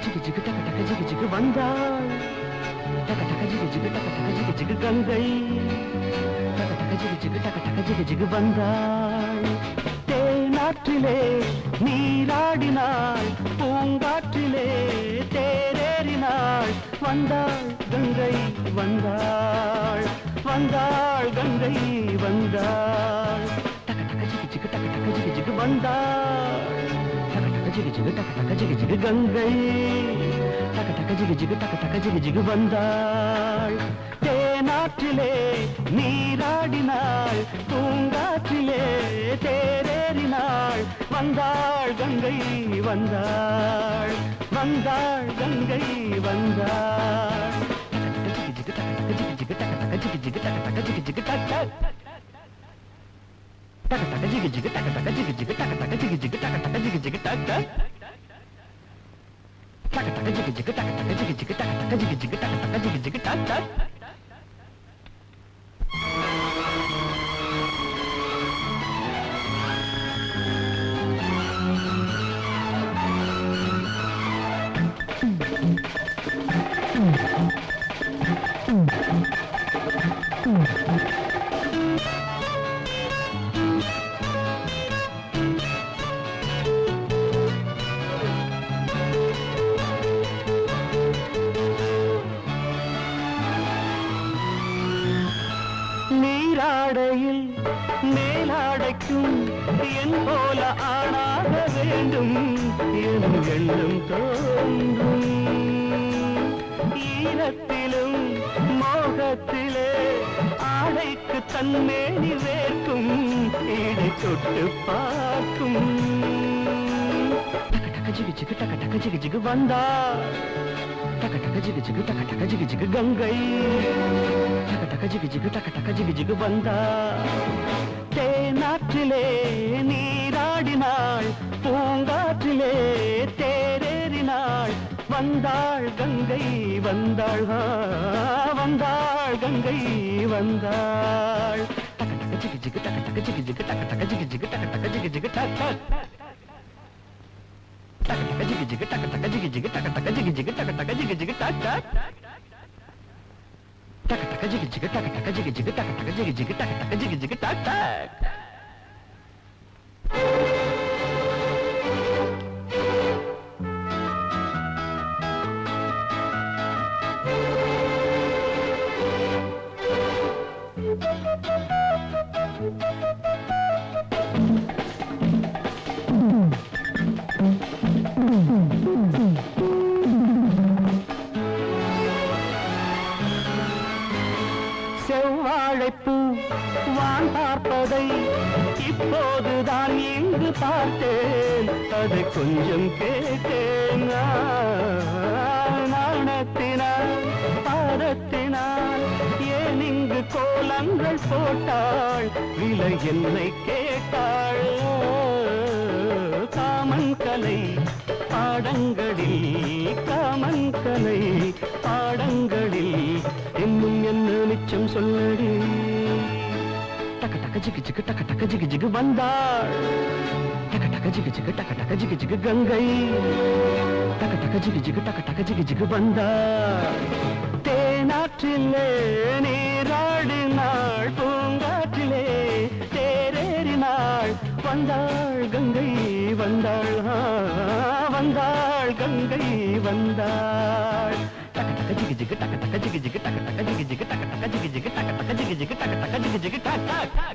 ஜிகு ஜிகு டக டக ஜிகு ஜிகு வந்தாள் டக டக ஜிகு ஜிகு டக டக ஜிகு ஜிகு கங்கை டக டக ஜிகு ஜிகு டக டக ஜிகு ஜிகு வந்தாள் தேனாற்றிலே நீராடினாள் பூங்காற்றிலே தேரேறினாள் வந்தாள் கங்கை வந்தாள் வந்தாள் கங்கை வந்தாள் டக டக ஜிகு ஜிகு டக டக ஜிகு ஜிகு வந்தாள் ஜிகு ஜிகு டக டக ஜிகு ஜிகு கங்கை டக டக ஜிகு ஜிகு டக டக ஜிகு ஜிகு வந்தாள் தேனாற்றிலே நீராடினாள் பூங்காற்றிலே தேரேறினாள் வந்தாள் கங்கை வந்தாள் வந்தாள் கங்கை வந்தாள் ஜிகு ஜிகு டக டக ஜிகு ஜிகு டக டக ஜிகு ஜிகு டக டக ஜிகு ஜிகு டக டக டக ஜிகு ஜிகு டக டக ஜிகு ஜிகு டக டக ஜிகு ஜிகு டக டக ஜிகு ஜிகு டக டக டக ஜிகு ஜிகு டக டக ஜிகு ஜிகு டக டக ஜிகு ஜிகு டக டக ஜிகு ஜிகு டக டக நீராடையில் மேலாடைக்கும் என் போல ஆளாக வேண்டும் என் எண்ணம் தோன்றும் ஈரத்திலும் மோகத்திலே ஆடைக்கு தன்மேனி வேர்க்கும் ஈடை தொட்டு பார்க்கும் டக டக ஜிகு ஜிகு டக டக ஜிகு ஜிகு வந்தாள் டக டக ஜிகு ஜிகு டக டக ஜிகு ஜிகு கங்கை டக டக ஜிகு ஜிகு டக டக ஜிகு ஜிகு வந்தாள் தேனாற்றிலே நீராடினாள் பூங்காற்றிலே தேரேறினாள் வந்தாள் கங்கை வந்தாள் வந்தாள் கங்கை வந்தாள் டக டக ஜிகு ஜிகு டக டக ஜிகு ஜிகு டக டக ஜிகு ஜிகு டக டக ஜிகு ஜிகு டக டக டக டக ஜிகு ஜிகு டக டக ஜிகு ஜிகு டக டக ஜிகு ஜிகு டக டக ஜிகு ஜிகு டக டக டக டக ஜிகு ஜிகு டக டக ஜிகு ஜிகு டக டக ஜிகு ஜிகு டக டக ஜிகு ஜிகு டக டக செவ்வாழைப்பூ வான் பார்ப்பதை இப்போதுதான் இங்கு பார்த்தேன் அதை கொஞ்சம் கேட்டேன் நாணத்தினால் பாதத்தினால் ஏன் இங்கு கோலங்கள் போட்டாள் விலை என்னை கேட்டாள் காமன் கலை பாடங்களில் காமன் கலை பாடங்களில் இன்னும் என்ன மிச்சம் சொல்லடி டக டக ஜிகு ஜிகு டக டக ஜிகு ஜிகு வந்தாள் டக டக ஜிகு ஜிகு டக டக ஜிகு ஜிகு கங்கை டக டக ஜிகு ஜிகு டக டக ஜிகு ஜிகு வந்தாள் தேனாற்றிலே நீராடினாள் பூங்காற்றிலே தேரேறினாள் வந்தாள் கங்கை வந்தாள் வந்தாள் கங்கை வந்தாள் டக டக ஜிகு ஜிகு டக டக ஜிகு ஜிகு டக டக ஜிகு ஜிகு டக டக ஜிகு ஜிகு டக டக ஜிகு ஜிகு டக டக ஜிகு ஜிகு டக